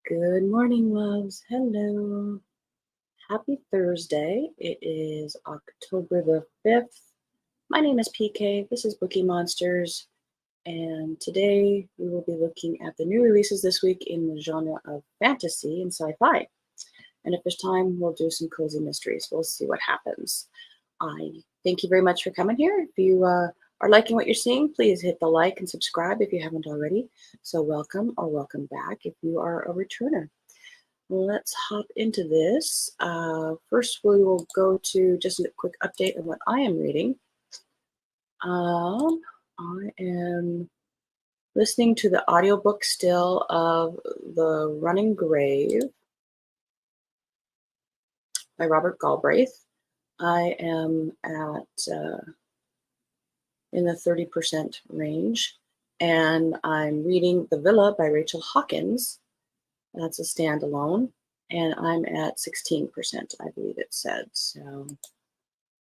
Good morning, loves. Hello. Happy Thursday. It is October the 5th. My name is PK. This is Bookeemonsters. And today we will be looking at the new releases this week in the genre of fantasy and sci fi. And if there's time, we'll do some cozy mysteries. We'll see what happens. I thank you very much for coming here. If you are liking what you're seeing, please hit the like and subscribe if you haven't already. So, welcome or welcome back if you are a returner. Let's hop into this. First, we will go to just a quick update on what I am reading. I am listening to the audiobook still of The Running Grave by Robert Galbraith. I am at in the 30% range, and I'm reading The Villa by Rachel Hawkins. That's a standalone, and I'm at 16%, I believe it said. So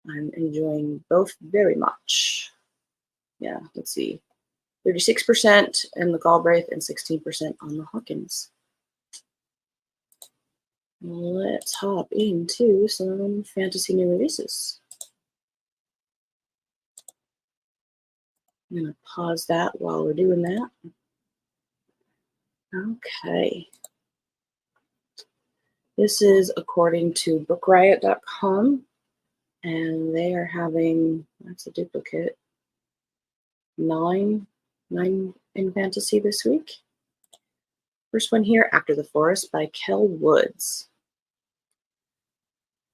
I'm enjoying both very much. Yeah, let's see. 36% in the Galbraith and 16% on the Hawkins. Let's hop into some fantasy new releases. I'm going to pause that while we're doing that. Okay. This is according to bookriot.com, and they are having, that's a duplicate, nine in fantasy this week. First one here, After the Forest by Kel Woods.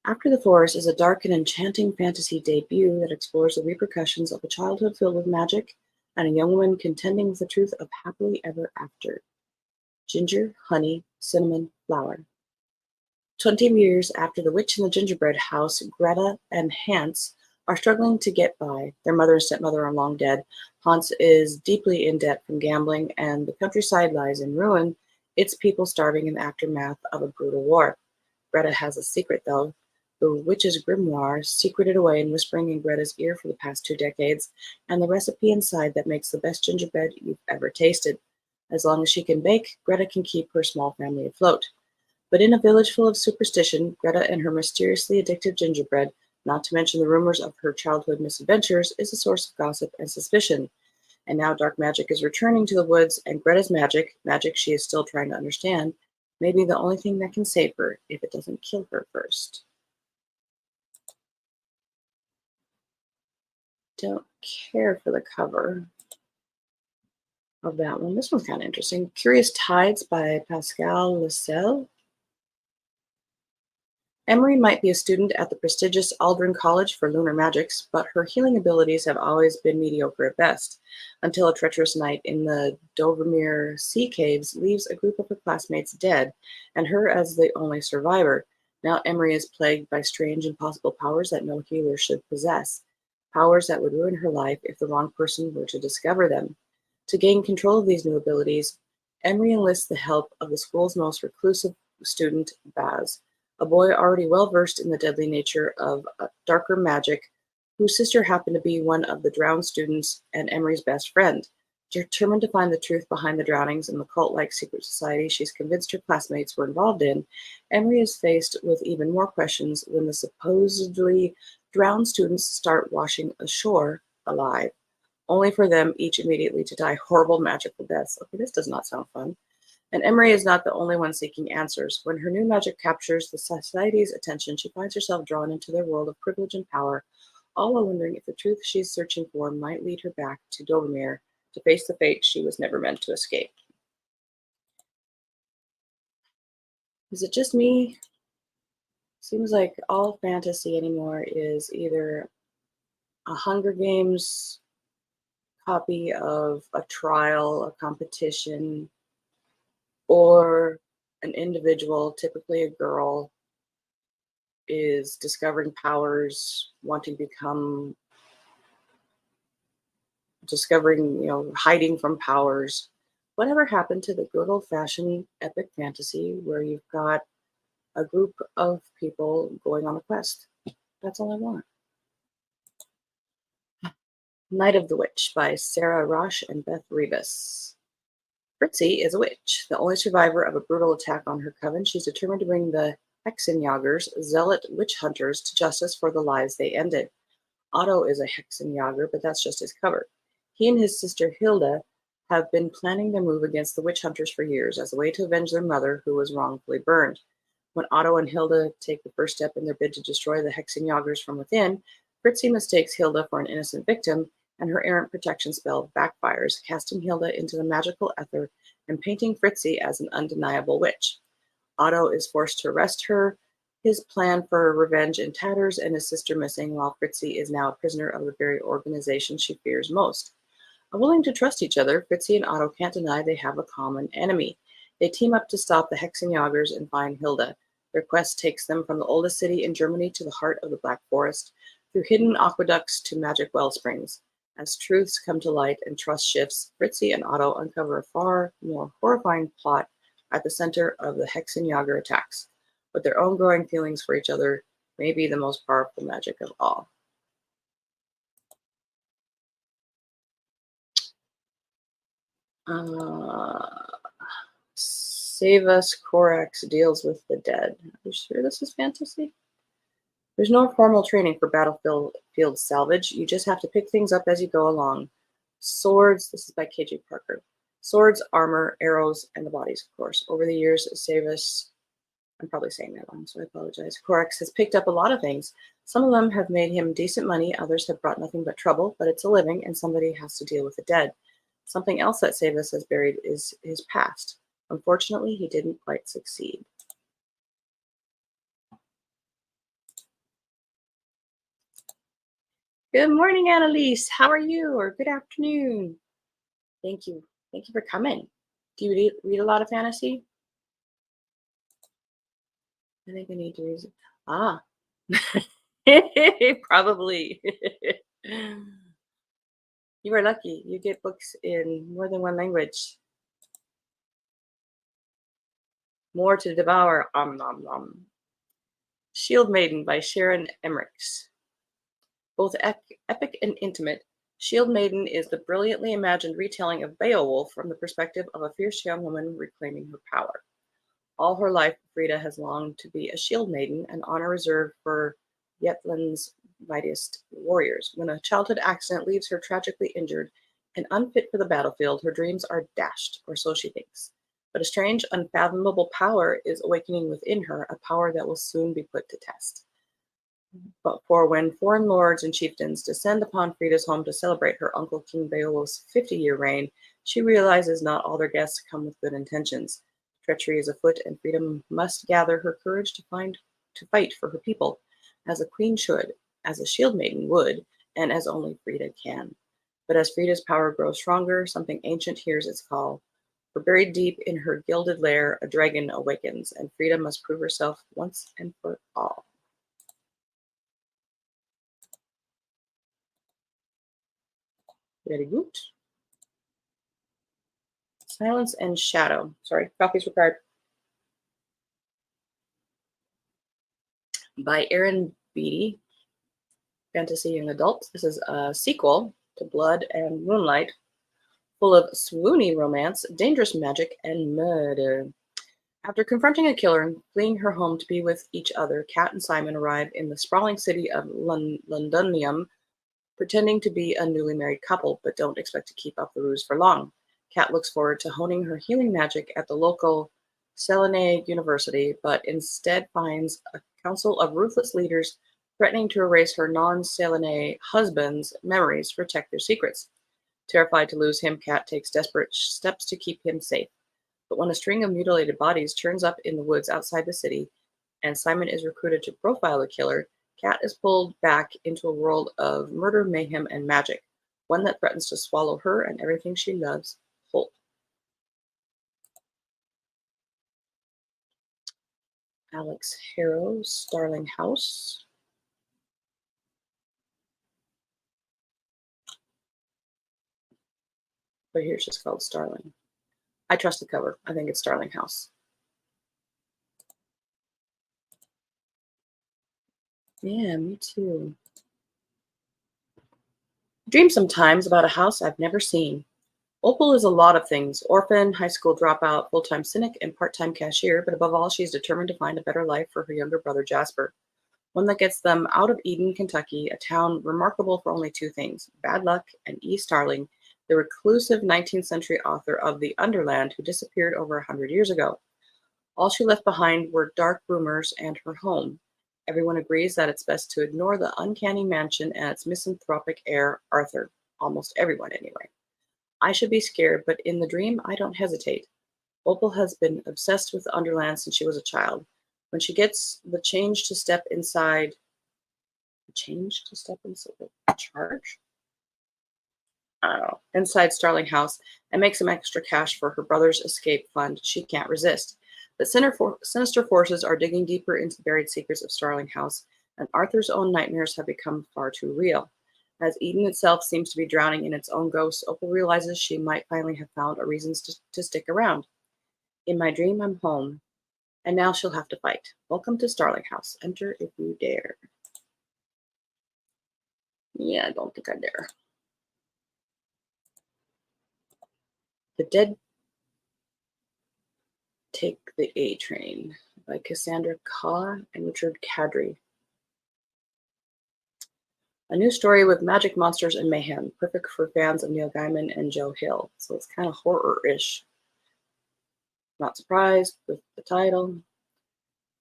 After the Forest is a dark and enchanting fantasy debut that explores the repercussions of a childhood filled with magic and a young woman contending with the truth of happily ever after. Ginger, honey, cinnamon, flower. 20 years after the witch in the gingerbread house, Greta and Hans are struggling to get by. Their mother and stepmother are long dead. Hans is deeply in debt from gambling, and the countryside lies in ruin, its people starving in the aftermath of a brutal war. Greta has a secret, though. The witch's grimoire, secreted away and whispering in Greta's ear for the past 2 decades, and the recipe inside that makes the best gingerbread you've ever tasted. As long as she can bake, Greta can keep her small family afloat. But in a village full of superstition, Greta and her mysteriously addictive gingerbread, not to mention the rumors of her childhood misadventures, is a source of gossip and suspicion. And now dark magic is returning to the woods, and Greta's magic she is still trying to understand, may be the only thing that can save her if it doesn't kill her first. Don't care for the cover of that one. This one's kind of interesting. Curious Tides by Pascal Lascelles. Emery might be a student at the prestigious Aldrin College for Lunar Magics, but her healing abilities have always been mediocre at best, until a treacherous night in the Dovermere Sea Caves leaves a group of her classmates dead, and her as the only survivor. Now Emery is plagued by strange impossible powers that no healer should possess, powers that would ruin her life if the wrong person were to discover them. To gain control of these new abilities, Emery enlists the help of the school's most reclusive student, Baz, a boy already well versed in the deadly nature of darker magic, whose sister happened to be one of the drowned students and Emery's best friend. Determined to find the truth behind the drownings and the cult-like secret society she's convinced her classmates were involved in, Emery is faced with even more questions when the supposedly drowned students start washing ashore alive, only for them each immediately to die horrible magical deaths. Okay, this does not sound fun. And Emery is not the only one seeking answers. When her new magic captures the society's attention, she finds herself drawn into their world of privilege and power, all while wondering if the truth she's searching for might lead her back to Dovermere to face the fate she was never meant to escape. Is it just me? Seems like all fantasy anymore is either a Hunger Games copy of a trial, a competition, or an individual, typically a girl, is discovering powers, wanting to become, hiding from powers. Whatever happened to the good old-fashioned epic fantasy where you've got a group of people going on a quest? That's all I want. Night of the Witch by Sarah Rosh and Beth Rebus. Fritzi is a witch, the only survivor of a brutal attack on her coven. She's determined to bring the Hexenjagers, zealot witch hunters, to justice for the lives they ended. Otto is a Hexenjager, but that's just his cover. He and his sister Hilda have been planning their move against the witch hunters for years as a way to avenge their mother, who was wrongfully burned. When Otto and Hilda take the first step in their bid to destroy the Hexenjagers from within, Fritzi mistakes Hilda for an innocent victim, and her errant protection spell backfires, casting Hilda into the magical ether and painting Fritzi as an undeniable witch. Otto is forced to arrest her, his plan for revenge in tatters, and his sister missing, while Fritzi is now a prisoner of the very organization she fears most. Unwilling to trust each other, Fritzi and Otto can't deny they have a common enemy. They team up to stop the Hexenjagers and find Hilda. Their quest takes them from the oldest city in Germany to the heart of the Black Forest, through hidden aqueducts to magic well springs. As truths come to light and trust shifts, Fritzi and Otto uncover a far more horrifying plot at the center of the Hexenjager attacks. But their own growing feelings for each other may be the most powerful magic of all. Save Us Corax deals with the dead. Are you sure this is fantasy? There's no formal training for battlefield salvage. You just have to pick things up as you go along. Swords, this is by KJ Parker. Swords, armor, arrows, and the bodies, of course. Over the years, Savus, I'm probably saying that wrong, so I apologize. Corax has picked up a lot of things. Some of them have made him decent money, others have brought nothing but trouble, but it's a living, and somebody has to deal with the dead. Something else that Savus has buried is his past. Unfortunately, he didn't quite succeed. Good morning, Annalise. How are you? Or good afternoon. Thank you. Thank you for coming. Do you read a lot of fantasy? I think I need to read it. Ah. Probably. You are lucky. You get books in more than one language. More to devour. Nom nom. Shield Maiden by Sharon Emmerichs. Both epic and intimate, Shield Maiden is the brilliantly imagined retelling of Beowulf from the perspective of a fierce young woman reclaiming her power. All her life, Frida has longed to be a shield maiden, an honor reserved for Yetland's mightiest warriors. When a childhood accident leaves her tragically injured and unfit for the battlefield, her dreams are dashed, or so she thinks. But a strange, unfathomable power is awakening within her, a power that will soon be put to test. But for when foreign lords and chieftains descend upon Frida's home to celebrate her uncle King Beowulf's 50-year reign, she realizes not all their guests come with good intentions. Treachery is afoot, and Frida must gather her courage to fight for her people, as a queen should, as a shield maiden would, and as only Frida can. But as Frida's power grows stronger, something ancient hears its call. For buried deep in her gilded lair, a dragon awakens, and Frida must prove herself once and for all. Very good. Silence and Shadow. Sorry, copies required. By Aaron Beattie. Fantasy young adult. This is a sequel to Blood and Moonlight, full of swoony romance, dangerous magic, and murder. After confronting a killer and fleeing her home to be with each other, Kat and Simon arrive in the sprawling city of Londonium, pretending to be a newly married couple, but don't expect to keep up the ruse for long. Kat looks forward to honing her healing magic at the local Selene University, but instead finds a council of ruthless leaders threatening to erase her non-Selene husband's memories to protect their secrets. Terrified to lose him, Kat takes desperate steps to keep him safe. But when a string of mutilated bodies turns up in the woods outside the city, and Simon is recruited to profile the killer, Kat is pulled back into a world of murder, mayhem, and magic, one that threatens to swallow her and everything she loves whole. Alex Harrow, Starling House. But here's just called Starling. I trust the cover. I think it's Starling House. Yeah, me too. I dream sometimes about a house I've never seen. Opal is a lot of things: orphan, high school dropout, full time cynic, and part time cashier, but above all, she's determined to find a better life for her younger brother Jasper. One that gets them out of Eden, Kentucky, a town remarkable for only two things: bad luck and E. Starling, the reclusive 19th century author of The Underland who disappeared over 100 years ago. All she left behind were dark rumors and her home. Everyone agrees that it's best to ignore the uncanny mansion and its misanthropic heir, Arthur. Almost everyone, anyway. I should be scared, but in the dream, I don't hesitate. Opal has been obsessed with the Underland since she was a child. When she gets the change to step inside the charge? I don't know, inside Starling House and make some extra cash for her brother's escape fund, she can't resist. But sinister forces are digging deeper into the buried secrets of Starling House, and Arthur's own nightmares have become far too real. As Eden itself seems to be drowning in its own ghosts, Opal realizes she might finally have found a reason to stick around. In my dream, I'm home, and now she'll have to fight. Welcome to Starling House. Enter if you dare. Yeah, I don't think I dare. The Dead Take the A Train by Cassandra Khaw and Richard Kadri. A new story with magic monsters and mayhem, perfect for fans of Neil Gaiman and Joe Hill. So it's kind of horror-ish. Not surprised with the title.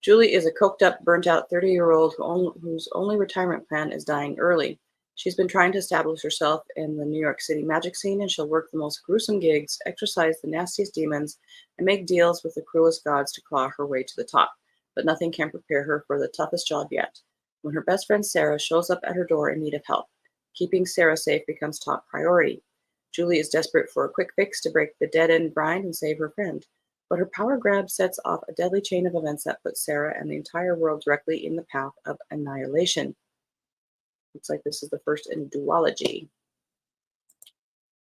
Julie is a coked-up, burnt-out 30-year-old whose only retirement plan is dying early. She's been trying to establish herself in the New York City magic scene, and she'll work the most gruesome gigs, exorcise the nastiest demons, and make deals with the cruelest gods to claw her way to the top. But nothing can prepare her for the toughest job yet. When her best friend Sarah shows up at her door in need of help, keeping Sarah safe becomes top priority. Julie is desperate for a quick fix to break the dead-end grind and save her friend. But her power grab sets off a deadly chain of events that puts Sarah and the entire world directly in the path of annihilation. Looks like this is the first in duology.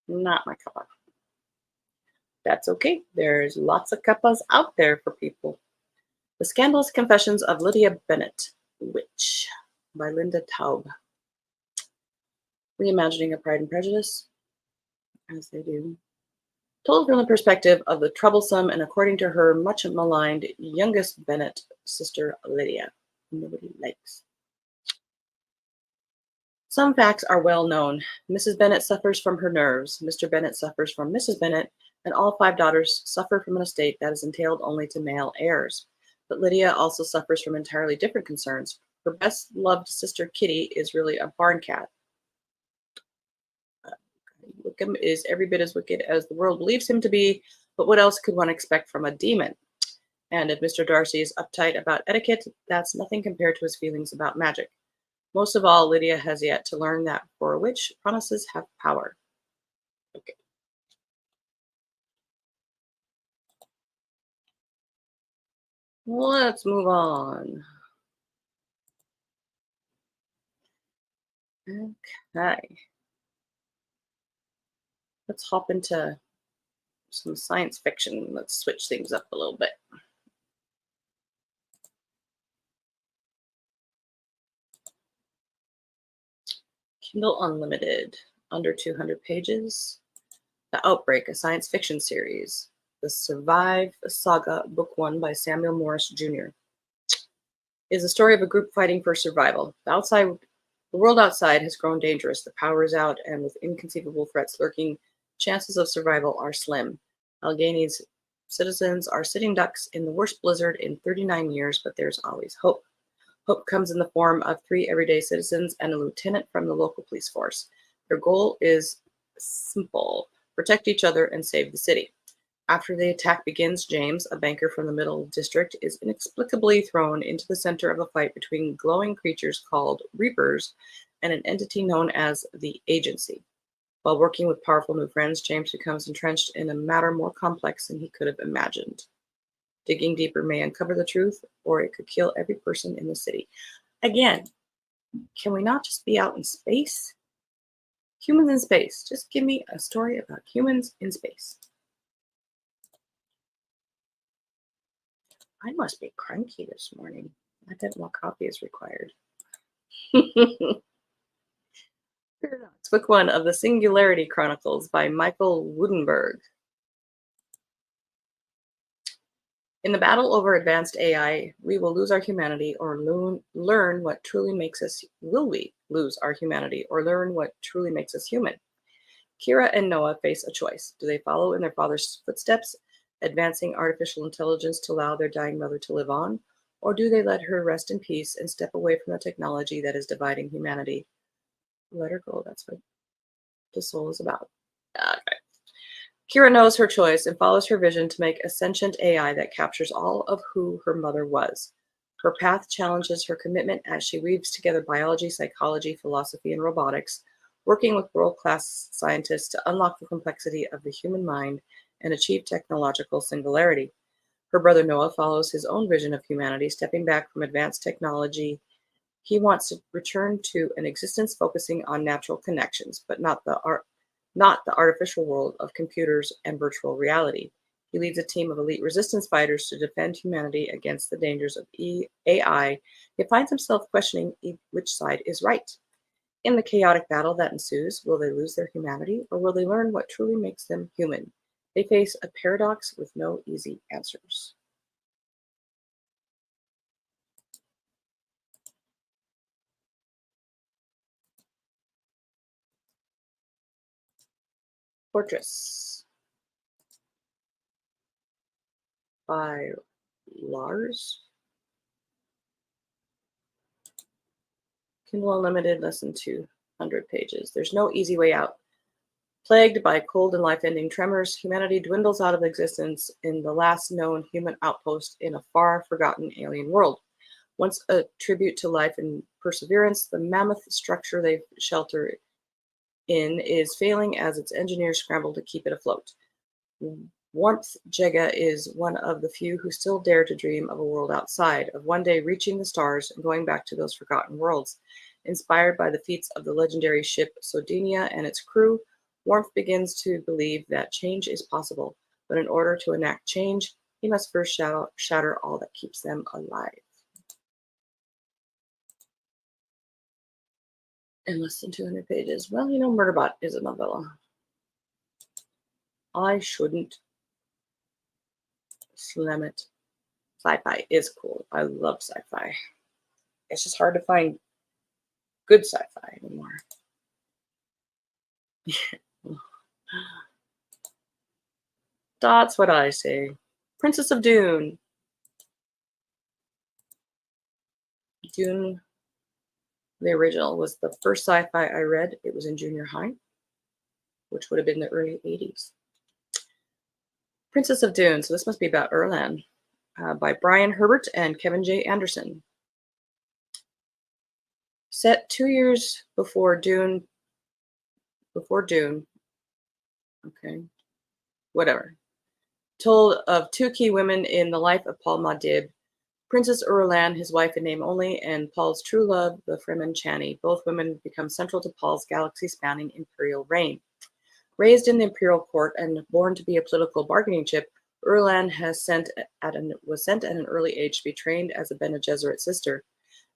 Not my cuppa. That's okay. There's lots of cuppas out there for people. The Scandalous Confessions of Lydia Bennet, Witch, by Linda Taub. Reimagining of Pride and Prejudice, as they do. Told from the perspective of the troublesome and, according to her, much maligned youngest Bennet sister, Lydia, who nobody likes. Some facts are well known. Mrs. Bennet suffers from her nerves, Mr. Bennet suffers from Mrs. Bennet, and all 5 daughters suffer from an estate that is entailed only to male heirs. But Lydia also suffers from entirely different concerns. Her best-loved sister, Kitty, is really a barn cat. Wickham is every bit as wicked as the world believes him to be, but what else could one expect from a demon? And if Mr. Darcy is uptight about etiquette, that's nothing compared to his feelings about magic. Most of all, Lydia has yet to learn that for a witch, promises have power. Okay. Let's move on. Okay. Let's hop into some science fiction. Let's switch things up a little bit. Kindle Unlimited, under 200 pages. The Outbreak, a science fiction series. The Survive Saga, Book 1 by Samuel Morris Jr. is a story of a group fighting for survival. The world outside has grown dangerous. The power is out, and with inconceivable threats lurking, chances of survival are slim. Allegheny's citizens are sitting ducks in the worst blizzard in 39 years, but there's always hope. Hope comes in the form of 3 everyday citizens and a lieutenant from the local police force. Their goal is simple: protect each other and save the city. After the attack begins, James, a banker from the Middle District, is inexplicably thrown into the center of a fight between glowing creatures called Reapers and an entity known as the Agency. While working with powerful new friends, James becomes entrenched in a matter more complex than he could have imagined. Digging deeper may uncover the truth, or it could kill every person in the city. Again, can we not just be out in space? Humans in space. Just give me a story about humans in space. I must be cranky this morning. I bet more coffee is required. Paradox. Book one of the Singularity Chronicles by Michael Woodenberg. In the battle over advanced AI, we will lose our humanity or learn what truly makes us. Will we lose our humanity or learn what truly makes us human? Kira and Noah face a choice. Do they follow in their father's footsteps, advancing artificial intelligence to allow their dying mother to live on? Or do they let her rest in peace and step away from the technology that is dividing humanity? Let her go. That's what the soul is about. Okay. Kira knows her choice and follows her vision to make a sentient AI that captures all of who her mother was. Her path challenges her commitment as she weaves together biology, psychology, philosophy, and robotics, working with world class scientists to unlock the complexity of the human mind and achieve technological singularity. Her brother Noah follows his own vision of humanity, stepping back from advanced technology. He wants to return to an existence focusing on natural connections, but not the artificial world of computers and virtual reality. He leads a team of elite resistance fighters to defend humanity against the dangers of AI, yet finds himself questioning which side is right. In the chaotic battle that ensues, will they lose their humanity or will they learn what truly makes them human? They face a paradox with no easy answers. Fortress by Lars. Kindle Unlimited, less than 200 pages. There's no easy way out. Plagued by cold and life-ending tremors, humanity dwindles out of existence in the last known human outpost in a far-forgotten alien world. Once a tribute to life and perseverance, the mammoth structure they shelter in is failing as its engineers scramble to keep it afloat. Warmth Jega is one of the few who still dare to dream of a world outside, of one day reaching the stars and going back to those forgotten worlds. Inspired by the feats of the legendary ship Sardinia and its crew, Warmth begins to believe that change is possible, but in order to enact change, he must first shatter all that keeps them alive. In less than 200 pages. Well, Murderbot is a novella. I shouldn't slam it. Sci-fi is cool. I love sci-fi. It's just hard to find good sci-fi anymore. That's what I say. Princess of Dune. Dune, the original, was the first sci-fi I read. It was in junior high, which would have been the early 80s. Princess of Dune. So this must be about Erlan, by Brian Herbert and Kevin J. Anderson. Set 2 years before Dune. Okay, whatever. Told of two key women in the life of Paul Muad'Dib, Princess Irulan, his wife in name only, and Paul's true love, the Fremen Chani. Both women become central to Paul's galaxy-spanning imperial reign. Raised in the imperial court and born to be a political bargaining chip, Irulan was sent at an early age to be trained as a Bene Gesserit sister.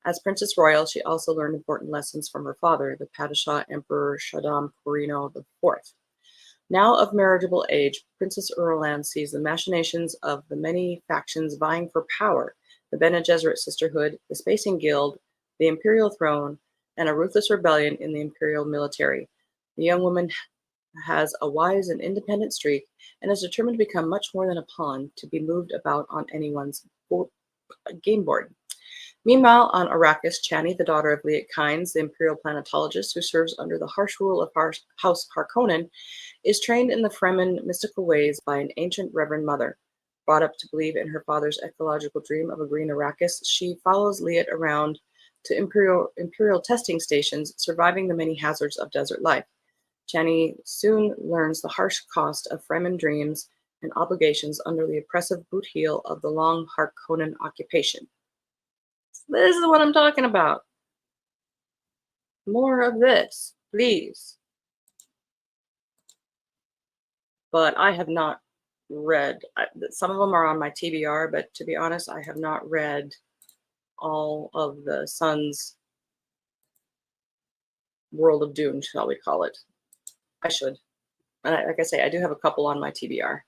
As Princess Royal, she also learned important lessons from her father, the Padishah Emperor Shaddam Corrino IV. Now of marriageable age, Princess Irulan sees the machinations of the many factions vying for power: the Bene Gesserit Sisterhood, the Spacing Guild, the Imperial Throne, and a ruthless rebellion in the Imperial military. The young woman has a wise and independent streak and is determined to become much more than a pawn to be moved about on anyone's game board. Meanwhile, on Arrakis, Chani, the daughter of Liet Kynes, the imperial planetologist who serves under the harsh rule of House Harkonnen, is trained in the Fremen mystical ways by an ancient Reverend Mother. Brought up to believe in her father's ecological dream of a green Arrakis, she follows Liet around to imperial testing stations, surviving the many hazards of desert life. Chani soon learns the harsh cost of Fremen dreams and obligations under the oppressive boot heel of the long Harkonnen occupation. This is what I'm talking about. More of this, please. But I have not read, some of them are on my TBR, but to be honest, I have not read all of the Sun's world of Dune, shall we call it. I should. And like I say, I do have a couple on my TBR.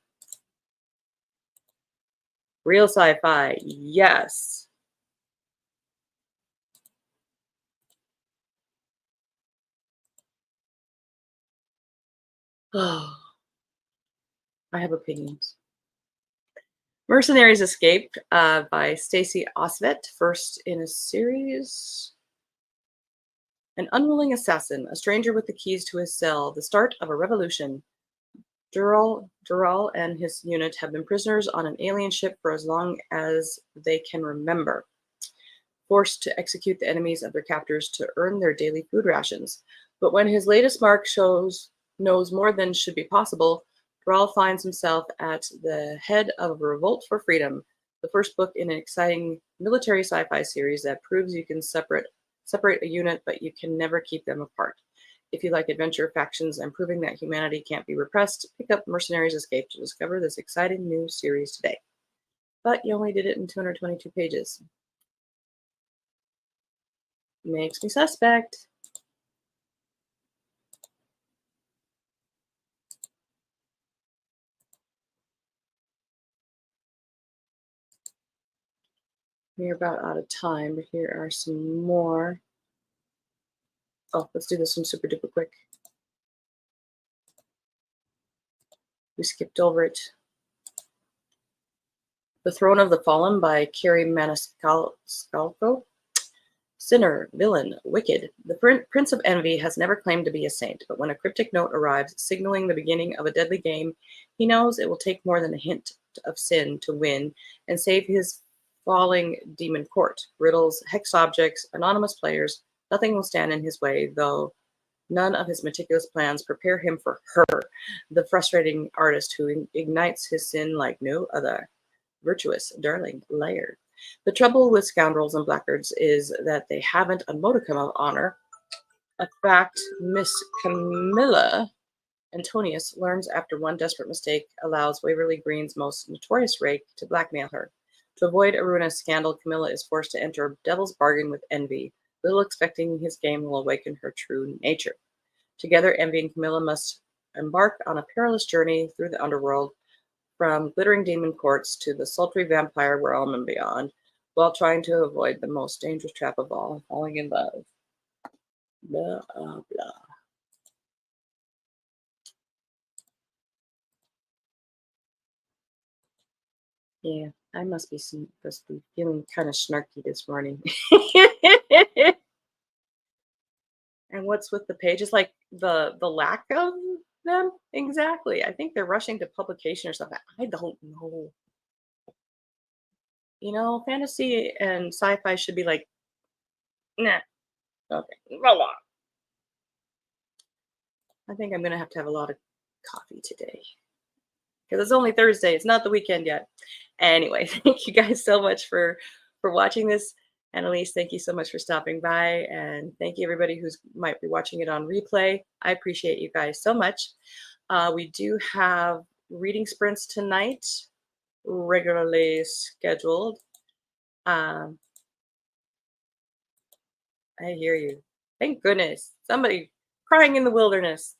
Real sci-fi, yes. Oh, I have opinions. Mercenaries Escape by Stacey Osvet, first in a series. An unwilling assassin, a stranger with the keys to his cell, the start of a revolution. Dural and his unit have been prisoners on an alien ship for as long as they can remember, forced to execute the enemies of their captors to earn their daily food rations. But when his latest mark knows more than should be possible, Dural finds himself at the head of a revolt for freedom, the first book in an exciting military sci-fi series that proves you can separate a unit, but you can never keep them apart. If you like adventure, factions, and proving that humanity can't be repressed, pick up Mercenaries Escape to discover this exciting new series today. But you only did it in 222 pages. Makes me suspect. We're about out of time, but here are some more. Oh, let's do this one super duper quick. We skipped over it. The Throne of the Fallen by Carrie Maniscalco. Sinner, villain, wicked. The Prince of Envy has never claimed to be a saint, but when a cryptic note arrives signaling the beginning of a deadly game, he knows it will take more than a hint of sin to win and save his falling demon court. Riddles, hex objects, anonymous players, nothing will stand in his way, though none of his meticulous plans prepare him for her, the frustrating artist who ignites his sin like no other. Virtuous, darling, liar. The trouble with scoundrels and blackguards is that they haven't a modicum of honor, a fact Miss Camilla Antonius learns after one desperate mistake allows Waverly Green's most notorious rake to blackmail her. To avoid a ruinous scandal, Camilla is forced to enter a devil's bargain with Envy, little expecting his game will awaken her true nature. Together, Envy and Camilla must embark on a perilous journey through the underworld, from glittering demon courts to the sultry vampire realm and beyond, while trying to avoid the most dangerous trap of all, falling in love. Blah, blah, blah. Yeah, I must be feeling kind of snarky this morning. And what's with the pages? Like the lack of them? Exactly. I think they're rushing to publication or something. I don't know. Fantasy and sci-fi should be like, nah. Okay. Roll on. I think I'm gonna have to have a lot of coffee today because it's only Thursday. It's not the weekend yet. Anyway, thank you guys so much for watching this. Annalise, thank you so much for stopping by, and thank you everybody who's might be watching it on replay. I appreciate you guys so much. We do have reading sprints tonight, regularly scheduled. Um, I hear you. Thank goodness. Somebody crying in the wilderness.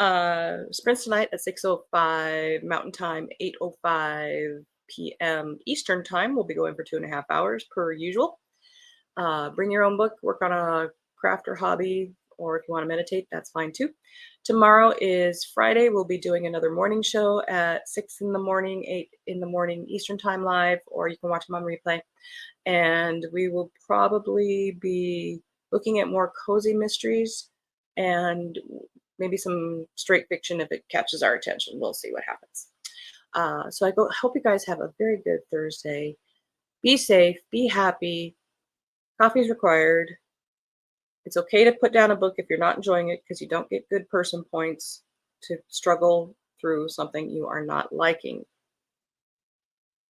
Sprints tonight at 6:05 Mountain Time, 8:05 p.m. Eastern Time. We'll be going for 2.5 hours per usual. Bring your own book, work on a craft or hobby, or if you want to meditate, that's fine too. Tomorrow is Friday. We'll be doing another morning show at 6 in the morning, 8 in the morning Eastern Time live, or you can watch them on replay. And we will probably be looking at more cozy mysteries and maybe some straight fiction if it catches our attention. We'll see what happens. So hope you guys have a very good Thursday. Be safe, be happy. Coffee is required. It's okay to put down a book if you're not enjoying it because you don't get good person points to struggle through something you are not liking.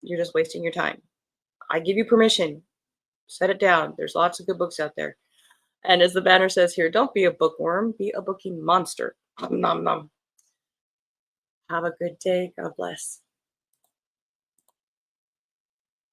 You're just wasting your time. I give you permission. Set it down. There's lots of good books out there. And as the banner says here, don't be a bookworm, be a bookie monster. Nom nom. Have a good day. God bless.